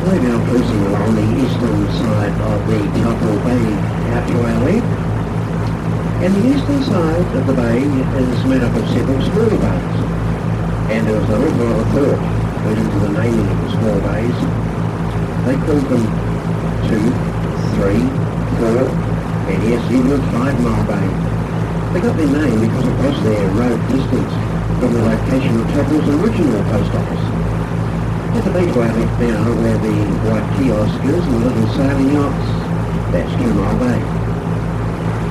We're now cruising along the eastern side of the Taupo Bay out to our left. And the eastern side of the bay is made up of several smaller bays. And there was an awful lot of thought went into the naming of the small bays. They called them 2, 3, 4, and yes, even a 5 Mile Bay. They got their name because it was their road distance from the location of Taupo's original post office. At the beach where left now, where the white kiosk is and the little sailing yachts, that's 2 Mile Bay.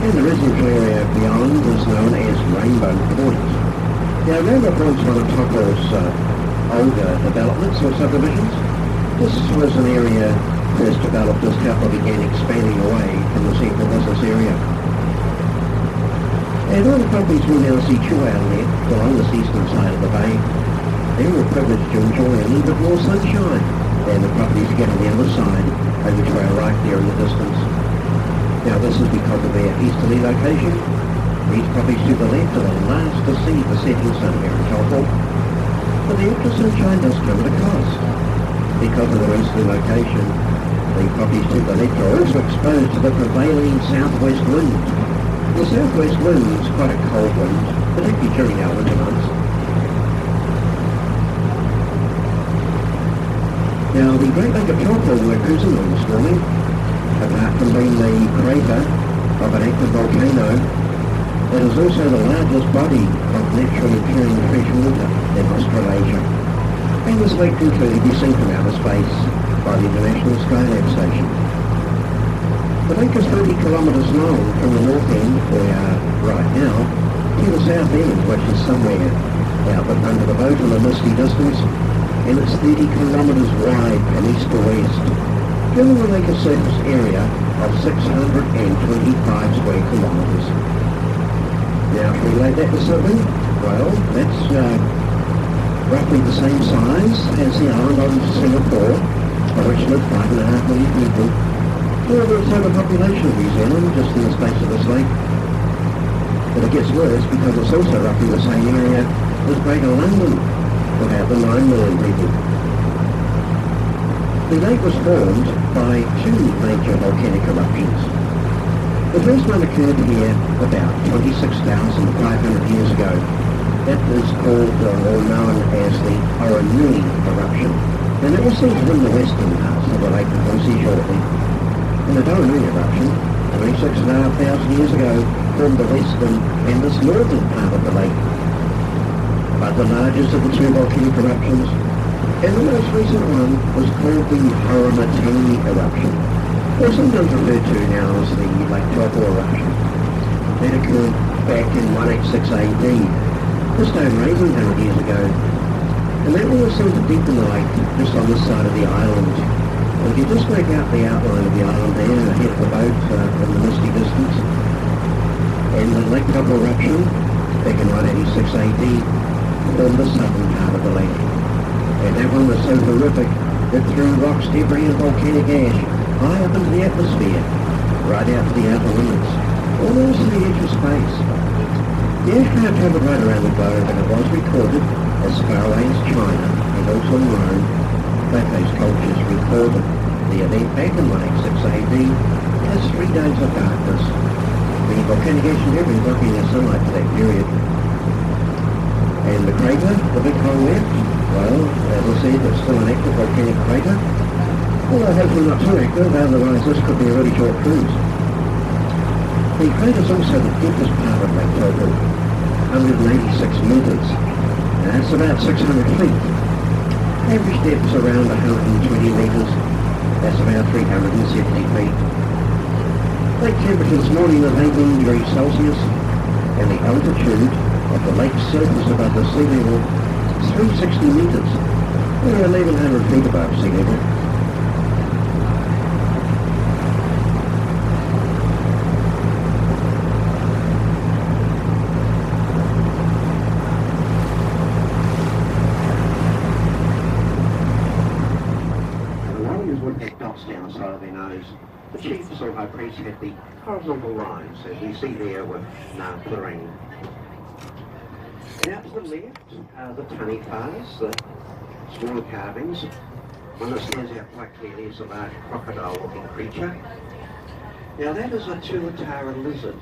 And the residential area beyond is known as Rainbow Point. Now, Rainbow Point's one of Taupo's older developments or subdivisions. This was an area first developed as Taupo began expanding away from the central business area. And all the properties we now see to our left along this eastern side of the bay, they were privileged to enjoy a little bit more sunshine than the properties get on the other side, over to our right there in the distance. Now this is because of their easterly location. These properties to the left are the last to see the setting sun here in Taupo. But the extra sunshine does come at a cost. Because of their easterly location, the properties to the left are also exposed to the prevailing southwest wind. The southwest wind is quite a cold wind, particularly during our winter months. Now, the Great Lake of Taupo we're cruising on this morning, apart from being the crater of an active volcano, it is also the largest body of naturally occurring fresh water in Australasia. And this lake can clearly be seen from outer space by the International Skylab Station. The lake is 30 kilometres long from the north end, where we are right now, to the south end, which is somewhere out under the boat in a misty distance, and it's 30 kilometres wide from east to west, giving the lake a surface area of 625 square kilometres. Now, if we relate that to something, well, that's roughly the same size as the island of Singapore, on which live 5.5 million people, or the total population of New Zealand, just in the space of this lake. But it gets worse because it's also roughly the same area as Greater London, about the 9 million people. The lake was formed by 2 major volcanic eruptions. The first one occurred here about 26,500 years ago. That is called or known as the Orunui eruption. And it was seen from the western parts of the lake that we'll see shortly. And the Orunui eruption, 26,500 years ago, formed the western and this northern part of the lake. But the largest of the 2 volcanic eruptions, and the most recent one, was called the Orunui eruption, or sometimes referred to now as the Lake Taupo eruption. That occurred back in 186 AD, just over 1800 years ago, and that one was seen to deepen the lake just on this side of the island. And if you just make out the outline of the island there, ahead of the boat in the misty distance, and the Lake Taupo eruption, back in 186 AD, formed the southern part of the lake. And that one was so horrific that threw rocks, debris and volcanic ash high up into the atmosphere, right out to the outer limits, almost to the edge of space. The aircraft traveled right around the globe, and it was recorded as far away as China and also Rome. Both those cultures recorded the event back in 186 AD as 3 days of darkness. The volcanic ash and debris blocking the sunlight for that period. And the crater, the big hole left, well, as I said, it's still an active volcanic crater. Although hopefully not too active, otherwise this could be a really short cruise. The crater is also the deepest part of Lake Taupo, 186 metres. That's about 600 feet. Average depth is around 120 metres. That's about 370 feet. Lake temperature this morning is 18 degrees Celsius, and the altitude of the lake's surface above the sea level is 360 metres, or 1,100 feet above sea level. Down the side of their nose. The chiefs or high priests had the horizontal lines, as we see there with the ring. And out to the left are the tani whās, the smaller carvings, One that stands out quite clearly is a large crocodile-looking creature. Now that is a tuatara lizard,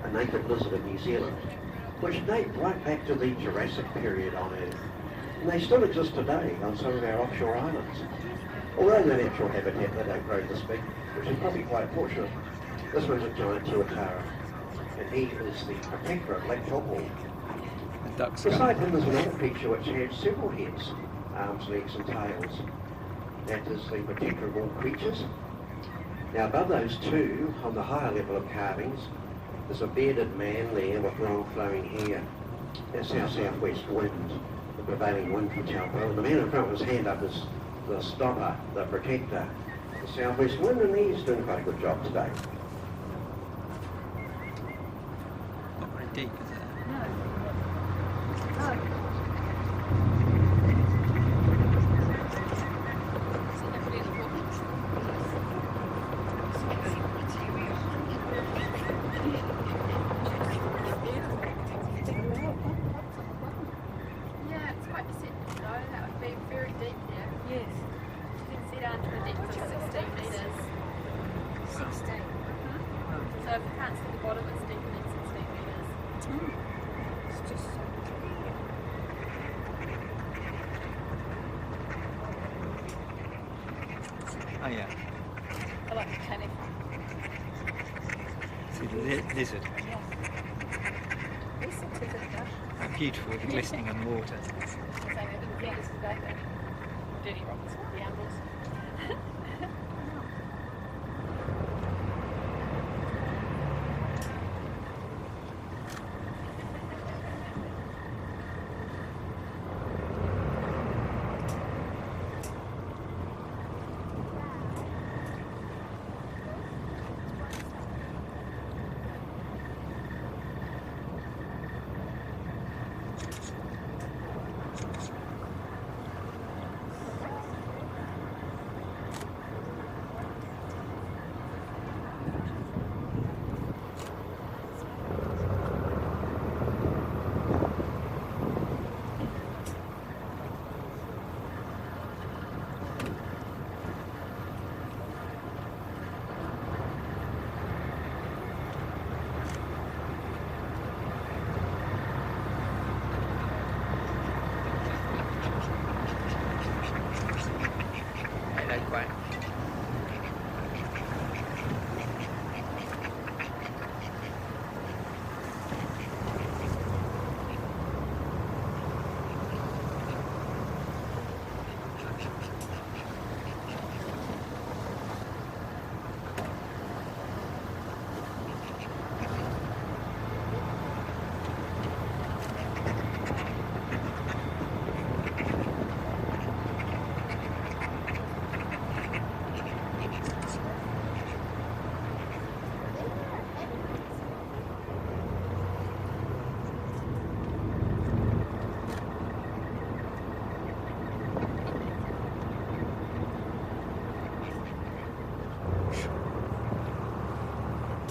a native lizard of New Zealand, which date right back to the Jurassic period on Earth. And they still exist today on some of our offshore islands. Although in their natural habitat they don't grow this big, which is probably quite fortunate. This one's a giant tuatara, and he is the protector of Lake Taupo. Beside him there's another creature which has several heads, arms, legs and tails. That is the protector of all creatures. Now above those two, on the higher level of carvings, there's a bearded man there with long flowing hair. That's our southwest wind, the prevailing wind from Taupo. And the man in front with his hand up is the stopper, the protector, the southwest wind, and he's doing quite a good job today. Not very deep, is it? No. Yeah, it's quite deceptive though. That would be very deep there. Yes. You can see down to the depth of 16 metres. 16. So if you can't see the bottom, it's deeper than 16 metres. It's just so clear. Oh yeah. I like the tennis. See the lizard. This is a How beautiful, the glistening on the water. saying I didn't think this today, but dirty rocks, the animals.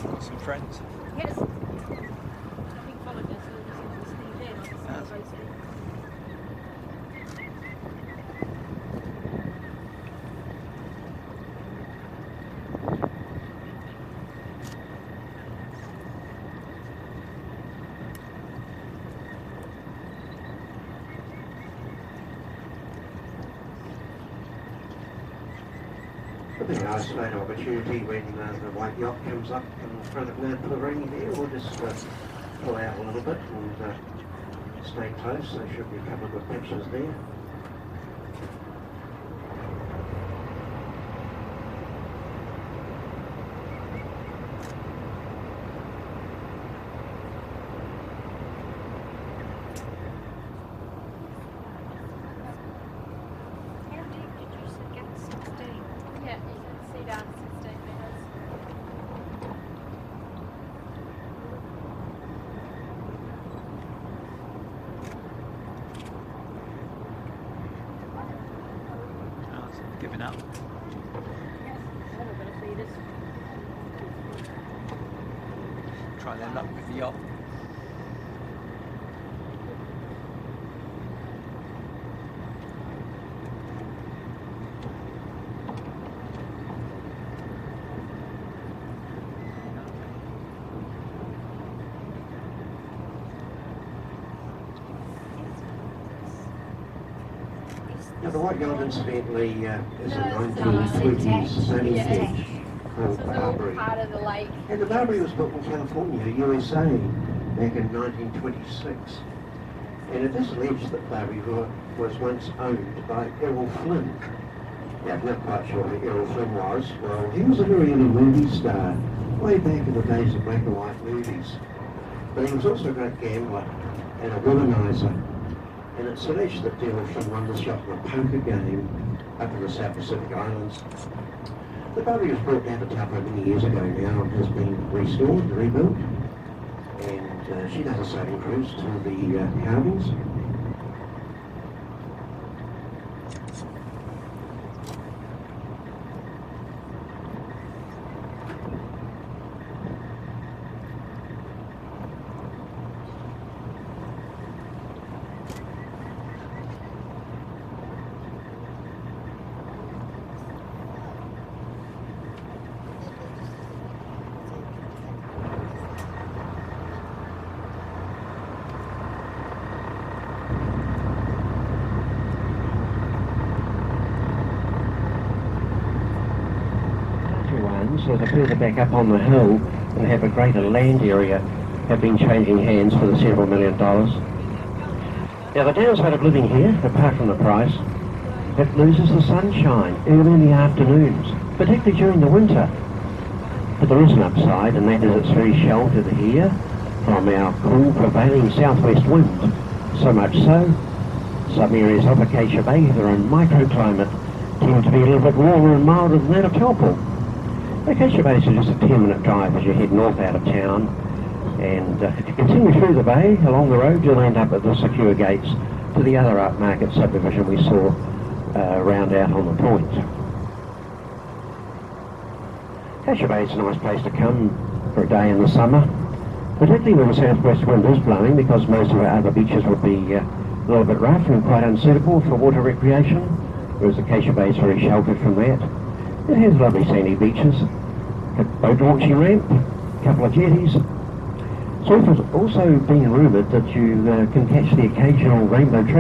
Got some friends. Yes. I think followed us and was sneezed in. I was so crazy. It'll be an isolated opportunity when the white yacht comes up in front of Mount Pillarini there. We'll just pull out a little bit and stay close. There should be a couple of good pictures there. How deep did you say get 16? Yeah, you can see down to 16 metres. Oh, it's giving up. Yes. I'm never going to see this. Try their luck with the yacht. Now the White Gold incidentally is a No, it's 1920s sunny Yeah. beach So called it's a little Barbary. part of the lake. And the Barbary was built in California, USA, back in 1926. And it is alleged that Barbary was once owned by Errol Flynn. Now, I'm not quite sure who Errol Flynn was. Well, he was a very early movie star, way back in the days of black and white movies. But he was also a great gambler and a womanizer. And it's alleged that Errol Flynn won the shot in a poker game up in the South Pacific Islands. The Barbary was brought down to Taupo many years ago now and has been restored, rebuilt. And she does a sailing cruise to the Carvings. So they're further back up on the hill and have a greater land area, have been changing hands for the several $1 million. Now the downside of living here, apart from the price, it loses the sunshine early in the afternoons, particularly during the winter. But there is an upside, and that is it's very sheltered here from our cool prevailing southwest wind. So much so, some areas of Acacia Bay that are in microclimate tend to be a little bit warmer and milder than that of Taupo. Acacia Bay is just a 10-minute drive as you head north out of town, and if you continue through the bay along the road you'll end up at the secure gates to the other upmarket subdivision we saw round out on the point. Acacia Bay is a nice place to come for a day in the summer, particularly when the southwest wind is blowing, because most of our other beaches would be a little bit rough and quite unsuitable for water recreation, whereas Acacia Bay is very sheltered from that. It has lovely sandy beaches, a boat launching ramp, a couple of jetties. It's also been rumoured that you can catch the occasional rainbow trout.